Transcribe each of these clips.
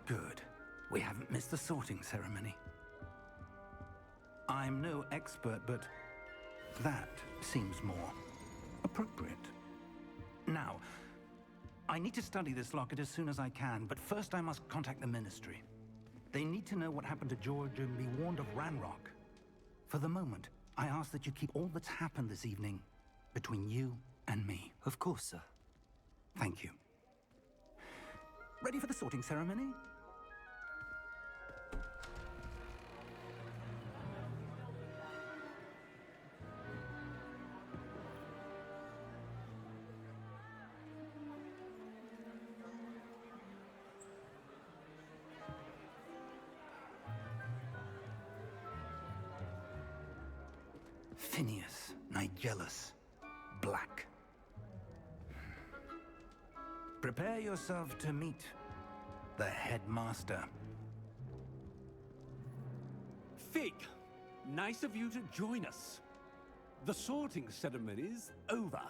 Good. We haven't missed the sorting ceremony. I'm no expert, but that seems more appropriate. Now, I need to study this locket as soon as I can, but first I must contact the Ministry. They need to know what happened to George and be warned of Ranrock. For the moment, I ask that you keep all that's happened this evening between you and me. Of course, sir. Thank you. Ready for the sorting ceremony? Phineas, Nigellus, Black. Prepare yourself to meet the headmaster. Fig, nice of you to join us. The sorting ceremony's over.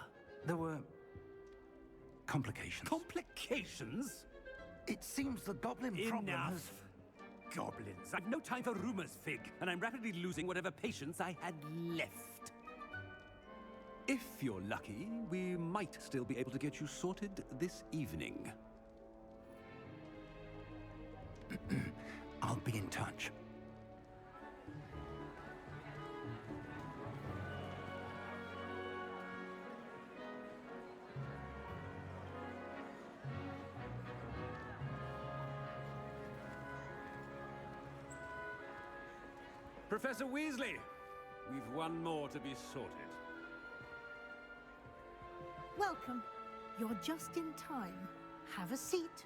There were complications. Complications? It seems the goblin problem has... Enough! Goblins. I've no time for rumors, Fig, and I'm rapidly losing whatever patience I had left. If you're lucky, we might still be able to get you sorted this evening. I'll be in touch. Professor Weasley, we've one more to be sorted. Welcome. You're just in time. Have a seat.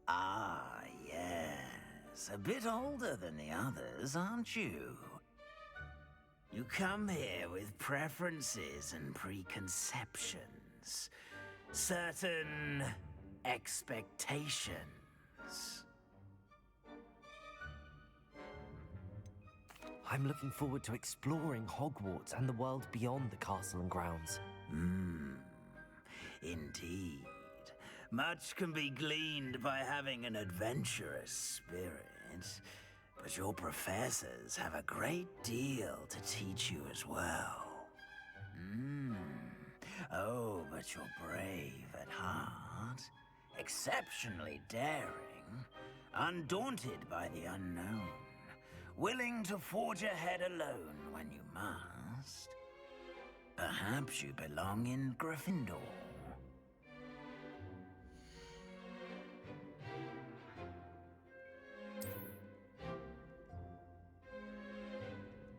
Ah, yes. A bit older than the others, aren't you? You come here with preferences and preconceptions. Certain expectations. I'm looking forward to exploring Hogwarts and the world beyond the castle and grounds. Indeed. Much can be gleaned by having an adventurous spirit, but your professors have a great deal to teach you as well. Oh, but you're brave at heart, exceptionally daring, undaunted by the unknown, willing to forge ahead alone when you must. Perhaps you belong in Gryffindor.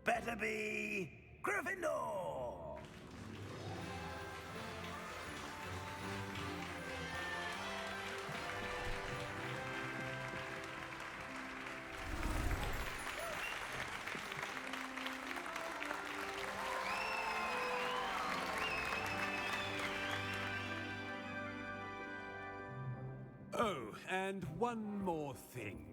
Better be Gryffindor! Oh, and one more thing.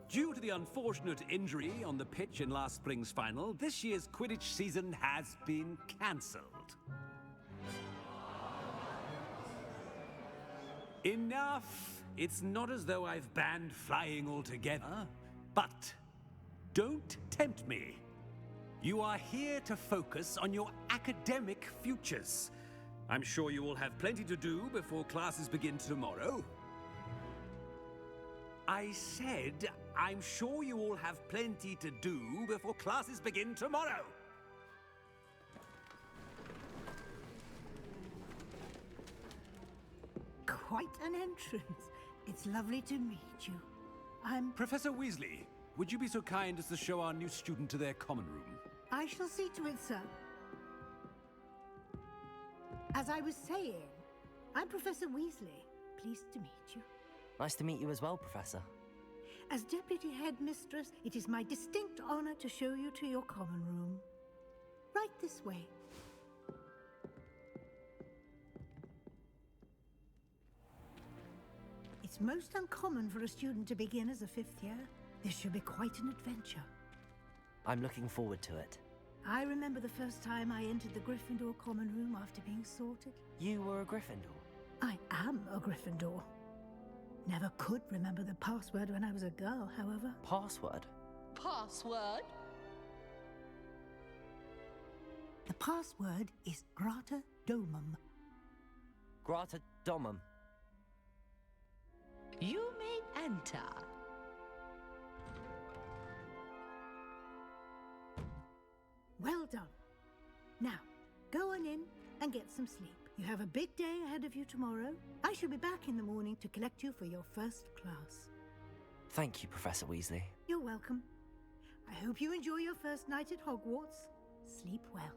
Due to the unfortunate injury on the pitch in last spring's final, this year's Quidditch season has been cancelled. Enough! It's not as though I've banned flying altogether, but don't tempt me. You are here to focus on your academic futures. I'm sure you will have plenty to do before classes begin tomorrow. I said, I'm sure you all have plenty to do before classes begin tomorrow. Quite an entrance. It's lovely to meet you. I'm... Professor Weasley, would you be so kind as to show our new student to their common room? I shall see to it, sir. As I was saying, I'm Professor Weasley. Pleased to meet you. Nice to meet you as well, Professor. As Deputy Headmistress, it is my distinct honor to show you to your common room. Right this way. It's most uncommon for a student to begin as a fifth year. This should be quite an adventure. I'm looking forward to it. I remember the first time I entered the Gryffindor common room after being sorted. You were a Gryffindor? I am a Gryffindor. Never could remember the password when I was a girl, however. Password? Password? The password is Grata Domum. Grata Domum. You may enter. Well done. Now, go on in and get some sleep. You have a big day ahead of you tomorrow. I shall be back in the morning to collect you for your first class. Thank you, Professor Weasley. You're welcome. I hope you enjoy your first night at Hogwarts. Sleep well.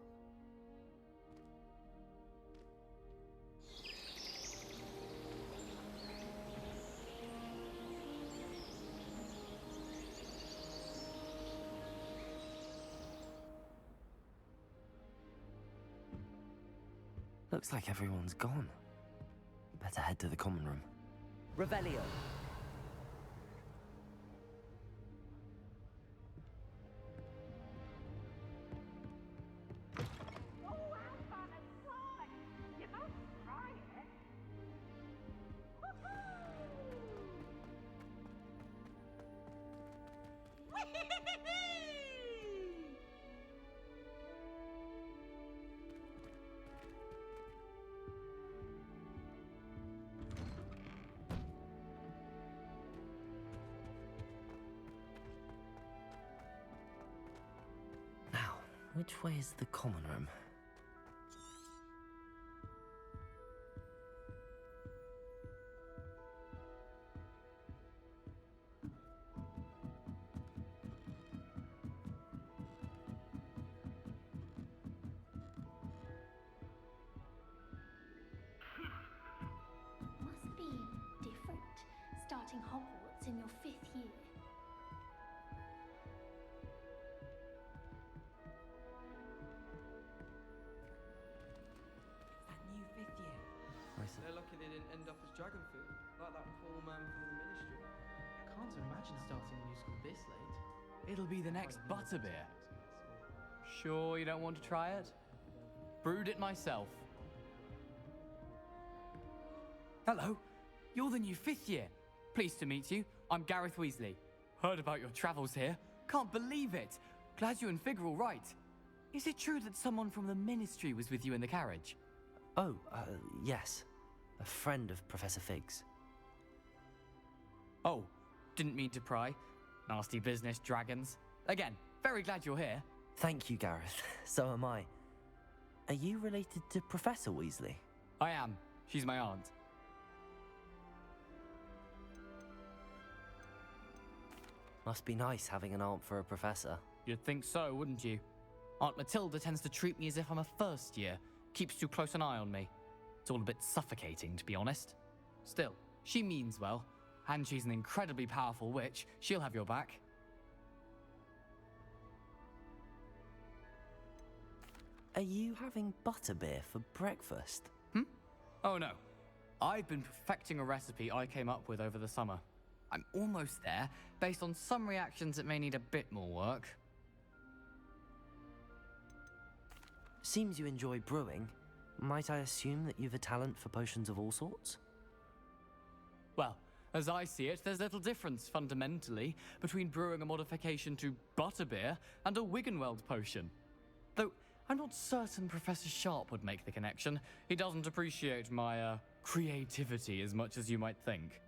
Looks like everyone's gone. Better head to the common room. Revelio. Now, which way is the common room? Must be different starting Hogwarts in your 5th year. That new 5th year. They're lucky they didn't end up as dragon food, like that poor man from the ministry. I can't imagine starting a new school this late. It'll be the next butterbeer. Sure you don't want to try it? Brewed it myself. Hello, you're the new 5th year. Pleased to meet you. I'm Gareth Weasley. Heard about your travels here. Can't believe it. Glad you and Fig are all right. Is it true that someone from the Ministry was with you in the carriage? Oh, yes. A friend of Professor Fig's. Oh, didn't mean to pry. Nasty business, dragons. Again, very glad you're here. Thank you, Gareth. So am I. Are you related to Professor Weasley? I am. She's my aunt. Must be nice having an aunt for a professor. You'd think so, wouldn't you? Aunt Matilda tends to treat me as if I'm a first year. Keeps too close an eye on me. It's all a bit suffocating, to be honest. Still, she means well. And she's an incredibly powerful witch. She'll have your back. Are you having butterbeer for breakfast? Oh no. I've been perfecting a recipe I came up with over the summer. I'm almost there, based on some reactions that may need a bit more work. Seems you enjoy brewing. Might I assume that you've a talent for potions of all sorts? Well, as I see it, there's little difference, fundamentally, between brewing a modification to butterbeer and a Wiggenweld potion. Though, I'm not certain Professor Sharp would make the connection. He doesn't appreciate my, creativity as much as you might think.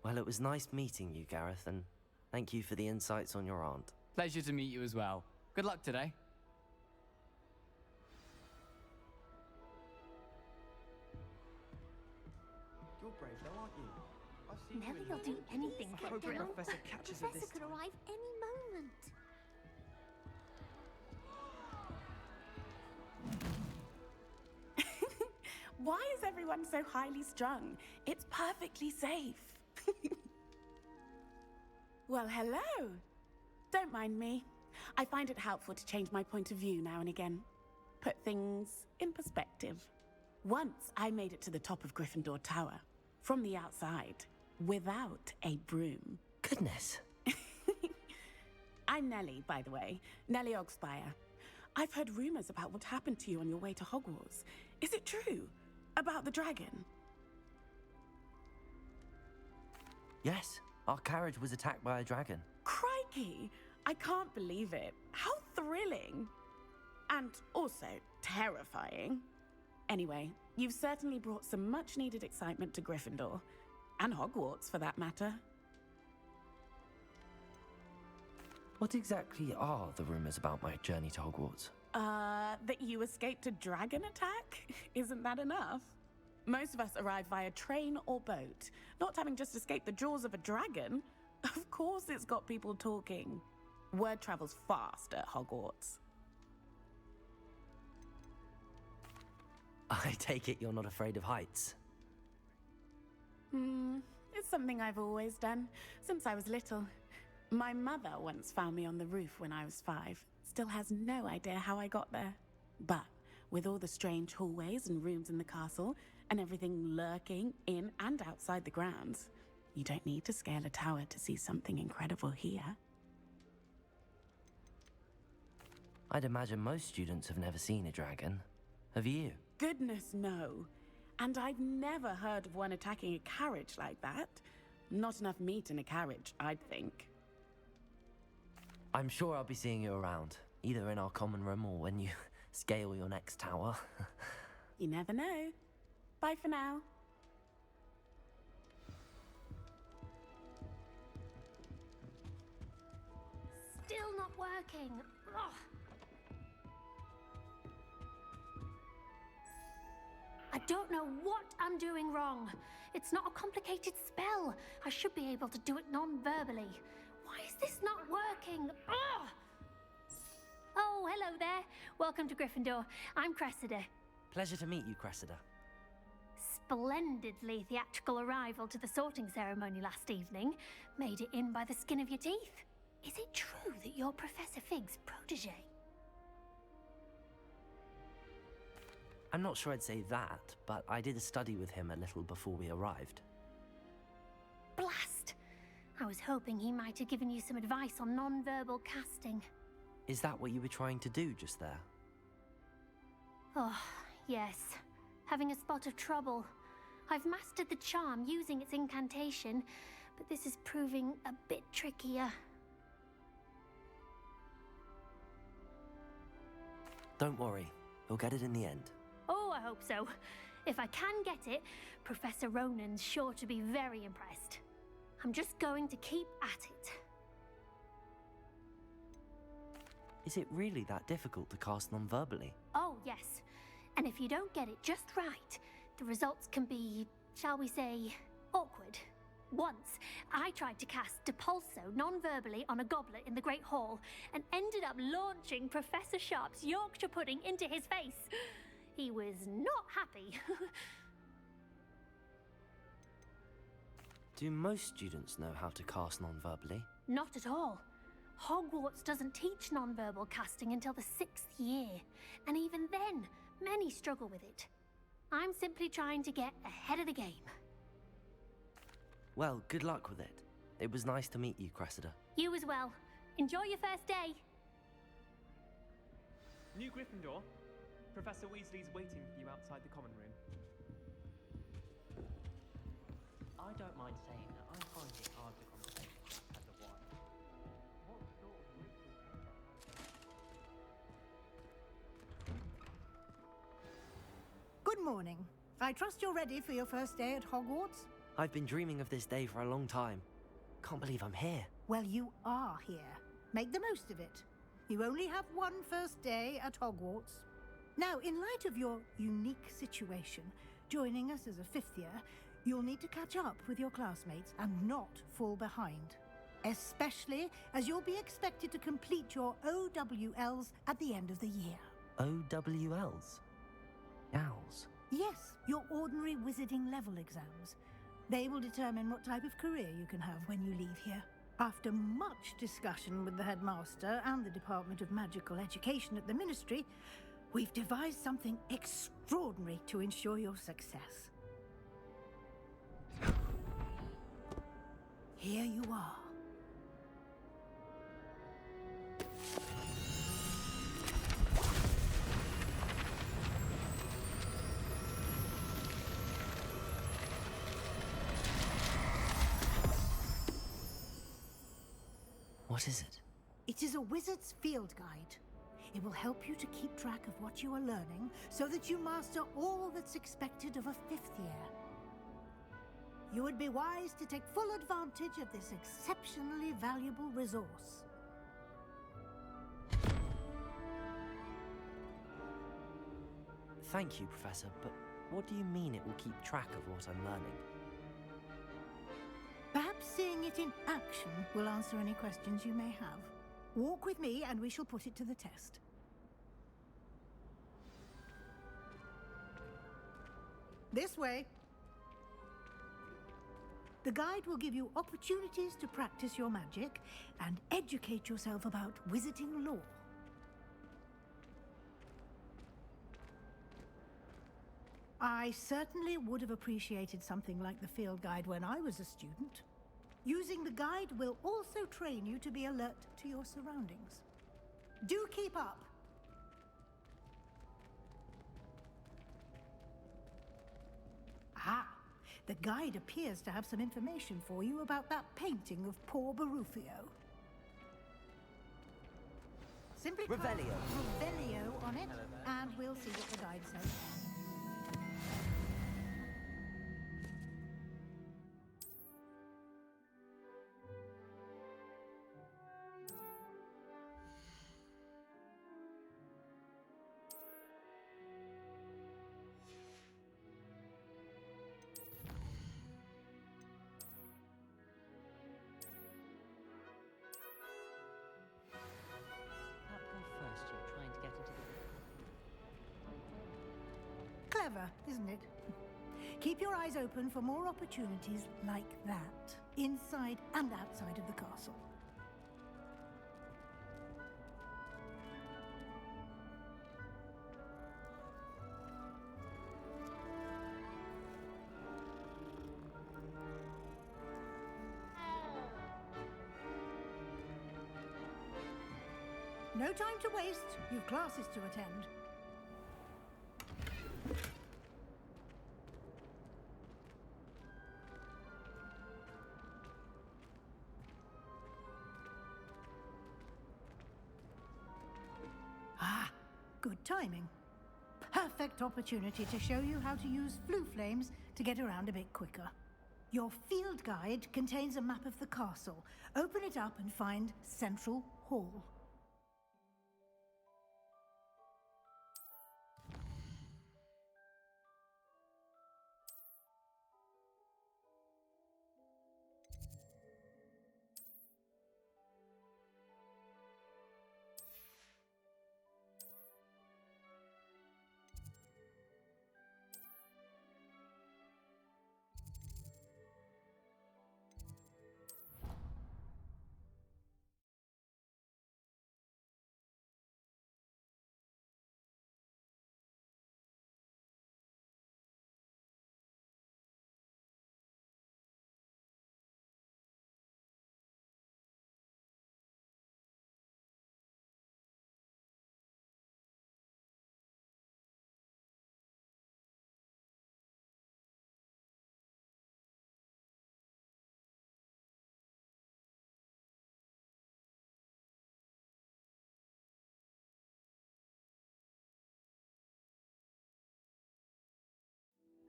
Well, it was nice meeting you, Gareth, and thank you for the insights on your aunt. Pleasure to meet you as well. Good luck today. You're brave though, aren't you? I've seen Never you in you'll do the- anything, I hope the Hagrid. professor The catches her professor this could time. arrive any moment. Why is everyone so highly strung? It's perfectly safe. Well, hello. Don't mind me. I find it helpful to change my point of view now and again. Put things in perspective. Once I made it to the top of Gryffindor Tower, from the outside, without a broom. Goodness. I'm Nellie, by the way. Nellie Ogspire. I've heard rumors about what happened to you on your way to Hogwarts. Is it true? About the dragon? Yes, our carriage was attacked by a dragon. Crikey! I can't believe it. How thrilling! And also terrifying. Anyway, you've certainly brought some much-needed excitement to Gryffindor. And Hogwarts, for that matter. What exactly are the rumors about my journey to Hogwarts? That you escaped a dragon attack? Isn't that enough? Most of us arrive via train or boat, not having just escaped the jaws of a dragon. Of course it's got people talking. Word travels fast at Hogwarts. I take it you're not afraid of heights. It's something I've always done, since I was little. My mother once found me on the roof when I was 5. Still has no idea how I got there. But with all the strange hallways and rooms in the castle, and everything lurking in and outside the grounds, you don't need to scale a tower to see something incredible here. I'd imagine most students have never seen a dragon. Have you? Goodness, no. And I've never heard of one attacking a carriage like that. Not enough meat in a carriage, I'd think. I'm sure I'll be seeing you around, either in our common room or when you scale your next tower. You never know. Bye for now. Still not working. Ugh. I don't know what I'm doing wrong. It's not a complicated spell. I should be able to do it non-verbally. Why is this not working? Ugh. Oh, hello there. Welcome to Gryffindor. I'm Cressida. Pleasure to meet you, Cressida. Splendidly theatrical arrival to the sorting ceremony last evening. Made it in by the skin of your teeth. Is it true that you're Professor Fig's protege? I'm not sure I'd say that, but I did study with him a little before we arrived. Blast! I was hoping he might have given you some advice on non-verbal casting. Is that what you were trying to do just there? Oh, yes. Having a spot of trouble. I've mastered the charm using its incantation, but this is proving a bit trickier. Don't worry, you'll get it in the end. Oh, I hope so. If I can get it, Professor Ronan's sure to be very impressed. I'm just going to keep at it. Is it really that difficult to cast non-verbally? Oh, yes. And if you don't get it just right, the results can be, shall we say, awkward. Once, I tried to cast Depulso non-verbally on a goblet in the Great Hall and ended up launching Professor Sharp's Yorkshire pudding into his face. He was not happy. Do most students know how to cast non-verbally? Not at all. Hogwarts doesn't teach non-verbal casting until the 6th year, and even then, many struggle with it. I'm simply trying to get ahead of the game. Well, good luck with it. It was nice to meet you, Cressida. You as well. Enjoy your first day. New Gryffindor, Professor Weasley's waiting for you outside the common room. I don't mind saying that I find it hard to concentrate as a wife. What sort of ritual Good morning. I trust you're ready for your first day at Hogwarts? I've been dreaming of this day for a long time. Can't believe I'm here. Well, you are here. Make the most of it. You only have one first day at Hogwarts. Now, in light of your unique situation, joining us as a 5th year, you'll need to catch up with your classmates and not fall behind. Especially as you'll be expected to complete your OWLs at the end of the year. OWLs? Owls? Yes, your ordinary wizarding level exams. They will determine what type of career you can have when you leave here. After much discussion with the headmaster and the Department of Magical Education at the Ministry, we've devised something extraordinary to ensure your success. Here you are, What is it? It is a wizard's field guide. It will help you to keep track of what you are learning so that you master all that's expected of a 5th year. You would be wise to take full advantage of this exceptionally valuable resource. Thank you, Professor, but what do you mean it will keep track of what I'm learning? Perhaps seeing it in action will answer any questions you may have. Walk with me and we shall put it to the test. This way. The guide will give you opportunities to practice your magic and educate yourself about wizarding lore. I certainly would have appreciated something like the field guide when I was a student. Using the guide will also train you to be alert to your surroundings. Do keep up! Ah, the guide appears to have some information for you about that painting of poor Barufio. Simply call Revelio. Revelio on it, and we'll see what the guide says. Part2 first year trying to get into the... Clever, isn't it? Keep your eyes open for more opportunities like that, inside and outside of the castle. No time to waste. You've classes to attend. Ah, good timing. Perfect opportunity to show you how to use flue flames to get around a bit quicker. Your field guide contains a map of the castle. Open it up and find Central Hall.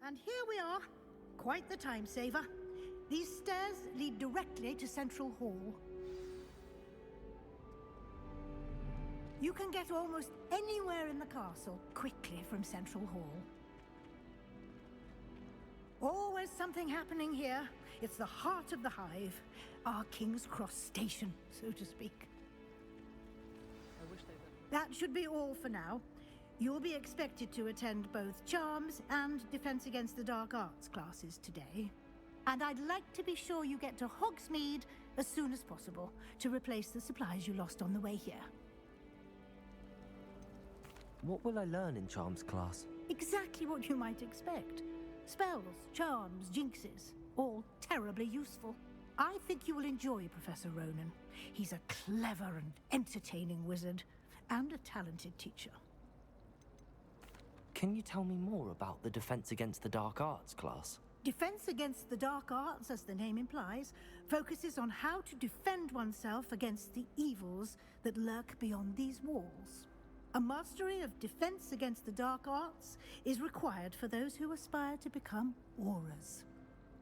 And here we are. Quite the time saver. These stairs lead directly to Central Hall. You can get almost anywhere in the castle quickly from Central Hall. Always something happening here. It's the heart of the Hive. Our King's Cross station, so to speak. I wish they were. That should be all for now. You'll be expected to attend both Charms and Defense Against the Dark Arts classes today. And I'd like to be sure you get to Hogsmeade as soon as possible to replace the supplies you lost on the way here. What will I learn in Charms class? Exactly what you might expect. Spells, charms, jinxes, all terribly useful. I think you will enjoy Professor Ronan. He's a clever and entertaining wizard, and a talented teacher. Can you tell me more about the Defense Against the Dark Arts class? Defense against the dark arts, as the name implies, focuses on how to defend oneself against the evils that lurk beyond these walls. A mastery of defense against the dark arts is required for those who aspire to become Aurors.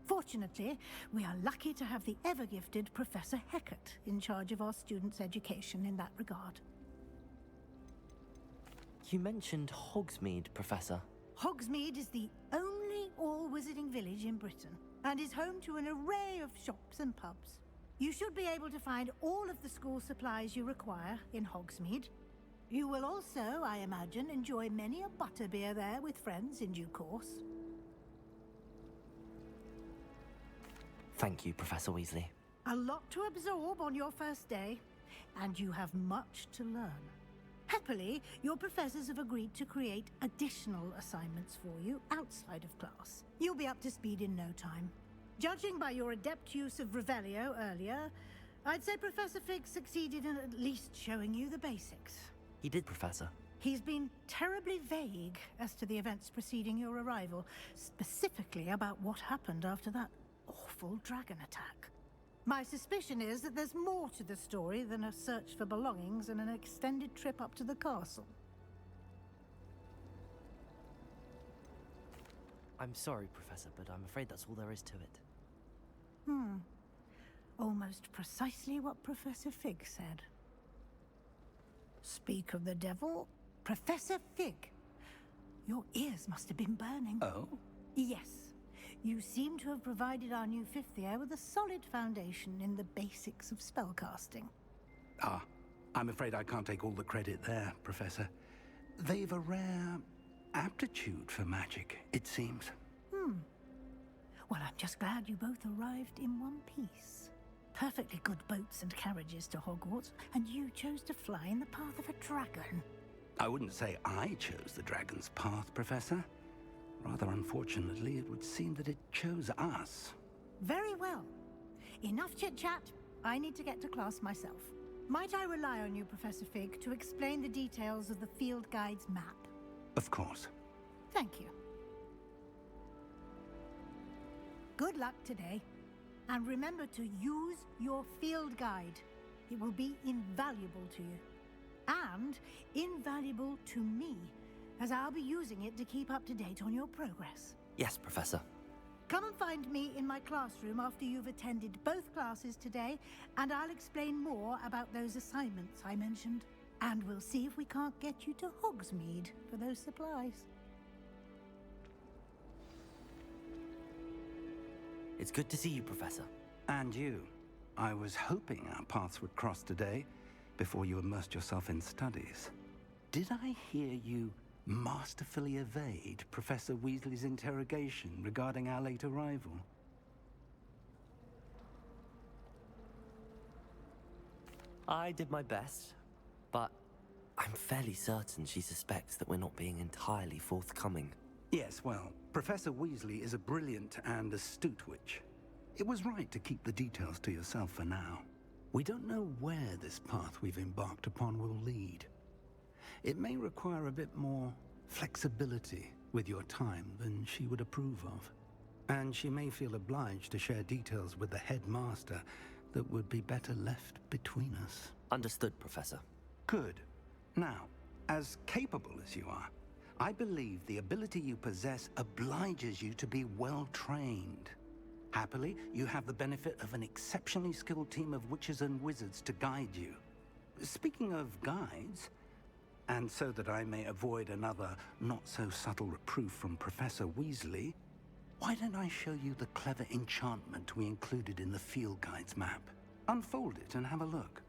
Fortunately, we are lucky to have the ever-gifted Professor Hecat in charge of our students' education in that regard. You mentioned Hogsmeade, Professor. Hogsmeade is the only all-wizarding village in Britain and is home to an array of shops and pubs. You should be able to find all of the school supplies you require in Hogsmeade. You will also, I imagine, enjoy many a butterbeer there with friends in due course. Thank you, Professor Weasley. A lot to absorb on your first day, and you have much to learn. Happily, your professors have agreed to create additional assignments for you outside of class. You'll be up to speed in no time. Judging by your adept use of Revelio earlier, I'd say Professor Fig succeeded in at least showing you the basics. He did, Professor. He's been terribly vague as to the events preceding your arrival, specifically about what happened after that awful dragon attack. My suspicion is that there's more to the story than a search for belongings and an extended trip up to the castle. I'm sorry, Professor, but I'm afraid that's all there is to it. Almost precisely what Professor Fig said. Speak of the devil, Professor Fig. Your ears must have been burning. Oh? Yes. You seem to have provided our new fifth year with a solid foundation in the basics of spellcasting. Ah, I'm afraid I can't take all the credit there, Professor. They've a rare aptitude for magic, it seems. Well, I'm just glad you both arrived in one piece. Perfectly good boats and carriages to Hogwarts, and you chose to fly in the path of a dragon. I wouldn't say I chose the dragon's path, Professor. Rather unfortunately, it would seem that it chose us. Very well. Enough chit-chat. I need to get to class myself. Might I rely on you, Professor Fig, to explain the details of the field guide's map? Of course. Thank you. Good luck today. And remember to use your field guide. It will be invaluable to you. And invaluable to me, as I'll be using it to keep up to date on your progress. Yes, Professor. Come and find me in my classroom after you've attended both classes today, and I'll explain more about those assignments I mentioned. And we'll see if we can't get you to Hogsmeade for those supplies. It's good to see you, Professor. And you. I was hoping our paths would cross today, before you immersed yourself in studies. Did I hear you masterfully evade Professor Weasley's interrogation regarding our late arrival? I did my best, but I'm fairly certain she suspects that we're not being entirely forthcoming. Yes, well, Professor Weasley is a brilliant and astute witch. It was right to keep the details to yourself for now. We don't know where this path we've embarked upon will lead. It may require a bit more flexibility with your time than she would approve of. And she may feel obliged to share details with the headmaster that would be better left between us. Understood, Professor. Good. Now, as capable as you are, I believe the ability you possess obliges you to be well trained. Happily, you have the benefit of an exceptionally skilled team of witches and wizards to guide you. Speaking of guides, and so that I may avoid another not-so-subtle reproof from Professor Weasley, why don't I show you the clever enchantment we included in the field guide's map? Unfold it and have a look.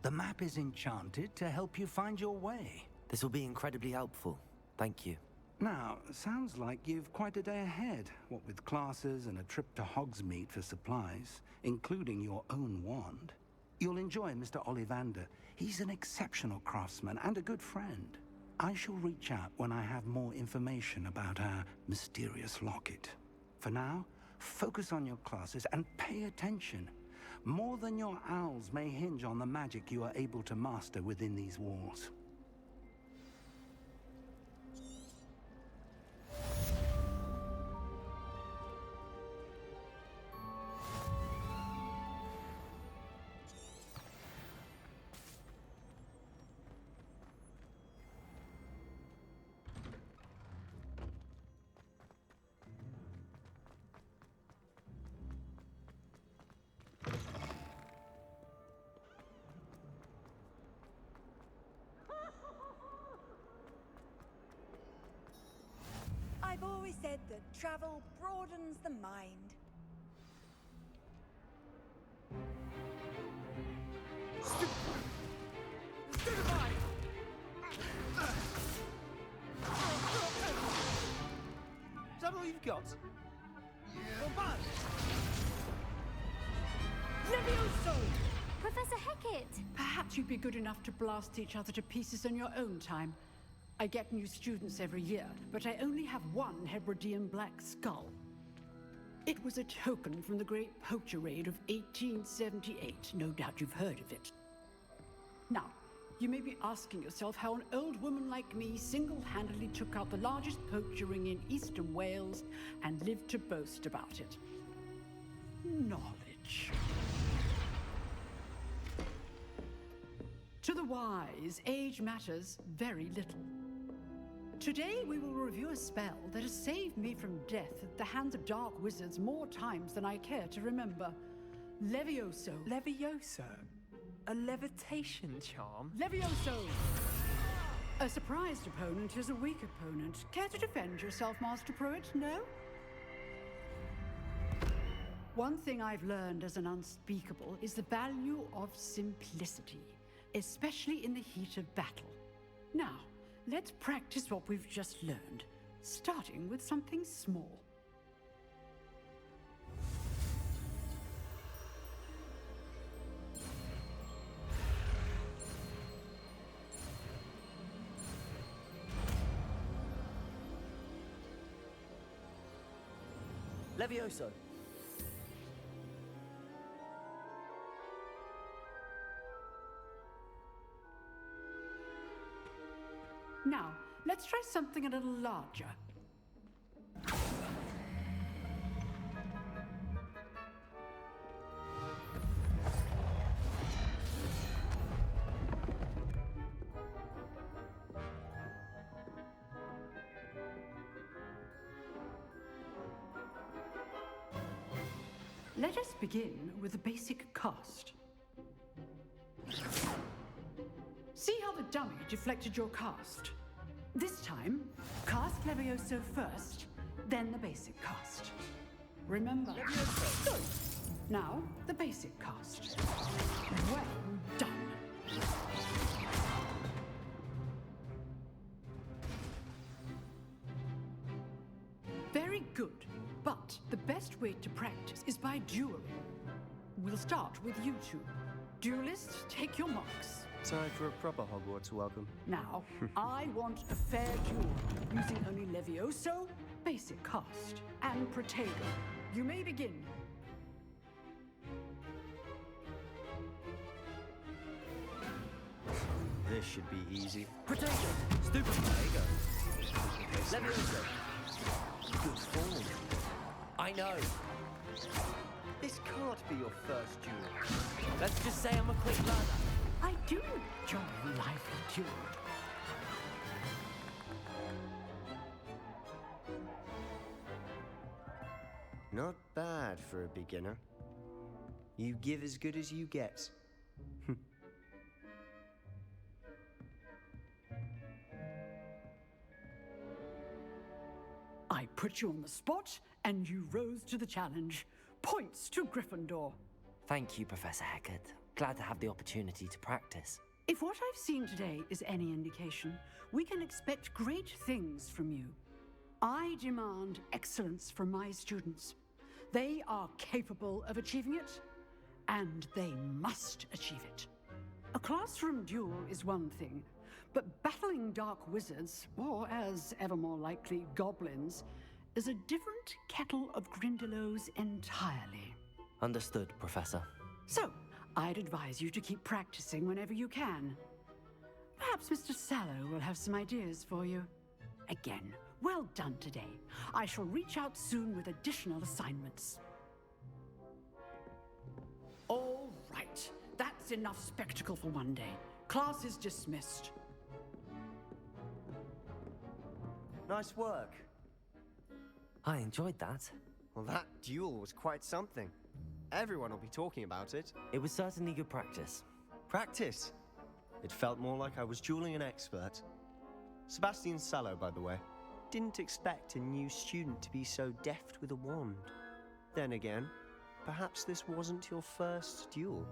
The map is enchanted to help you find your way. This will be incredibly helpful. Thank you. Now, sounds like you've quite a day ahead, what with classes and a trip to Hogsmeade for supplies, including your own wand. You'll enjoy Mr. Ollivander. He's an exceptional craftsman and a good friend. I shall reach out when I have more information about our mysterious locket. For now, focus on your classes and pay attention. More than your owls may hinge on the magic you are able to master within these walls. I've always said that travel broadens the mind. Is that all you've got? Levioso! Professor Hecat! Perhaps you'd be good enough to blast each other to pieces in your own time. I get new students every year, but I only have one Hebridean black skull. It was a token from the Great Poacher Raid of 1878. No doubt you've heard of it. Now, you may be asking yourself how an old woman like me single-handedly took out the largest poacher ring in eastern Wales and lived to boast about it. Knowledge. To the wise, age matters very little. Today, we will review a spell that has saved me from death at the hands of dark wizards more times than I care to remember. Levioso. Levioso? A levitation charm? Levioso! A surprised opponent is a weak opponent. Care to defend yourself, Master Pruitt? No? One thing I've learned as an unspeakable is the value of simplicity, especially in the heat of battle. Now, let's practice what we've just learned, starting with something small. Levioso. Now, let's try something a little larger. Let us begin with the basic cast. See how the dummy deflected your cast? This time, cast Levioso first, then the basic cast. Remember? Good. Now, the basic cast. Well done. Very good. But the best way to practice is by dueling. We'll start with you two. Duelists, take your marks. Time for a proper Hogwarts welcome. Now, I want a fair duel, using only Levioso, basic cast, and Protego. You may begin. This should be easy. Protego. Stupid Protego. Levioso. Good form. I know. This can't be your first duel. Let's just say I'm a quick learner. I do enjoy a lively duel. Not bad for a beginner. You give as good as you get. I put you on the spot, and you rose to the challenge. Points to Gryffindor. Thank you, Professor Hecat. Glad to have the opportunity to practice. If what I've seen today is any indication, we can expect great things from you. I demand excellence from my students. They are capable of achieving it, and they must achieve it. A classroom duel is one thing, but battling dark wizards, or as ever more likely, goblins, is a different kettle of Grindylows entirely. Understood, Professor. So, I'd advise you to keep practicing whenever you can. Perhaps Mr. Sallow will have some ideas for you. Again, well done today. I shall reach out soon with additional assignments. All right, that's enough spectacle for one day. Class is dismissed. Nice work. I enjoyed that. Well, that duel was quite something. Everyone will be talking about it. It was certainly good practice. Practice? It felt more like I was dueling an expert. Sebastian Sallow, by the way. Didn't expect a new student to be so deft with a wand. Then again, perhaps this wasn't your first duel.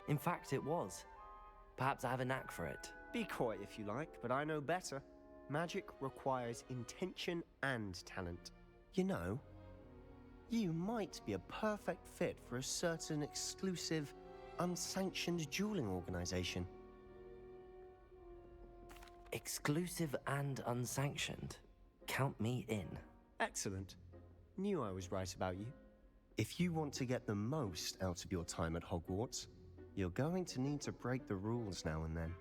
In fact, it was. Perhaps I have a knack for it. Be coy if you like, but I know better. Magic requires intention and talent. You know, you might be a perfect fit for a certain exclusive, unsanctioned dueling organization. Exclusive and unsanctioned? Count me in. Excellent. Knew I was right about you. If you want to get the most out of your time at Hogwarts, you're going to need to break the rules now and then.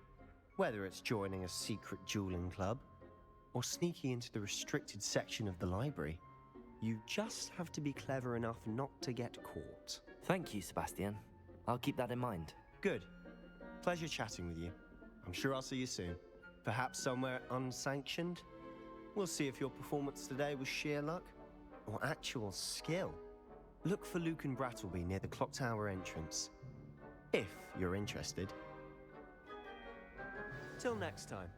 Whether it's joining a secret dueling club, or sneaking into the restricted section of the library, you just have to be clever enough not to get caught. Thank you, Sebastian. I'll keep that in mind. Good. Pleasure chatting with you. I'm sure I'll see you soon. Perhaps somewhere unsanctioned? We'll see if your performance today was sheer luck or actual skill. Look for Luke and Brattleby near the clock tower entrance, if you're interested. Till next time.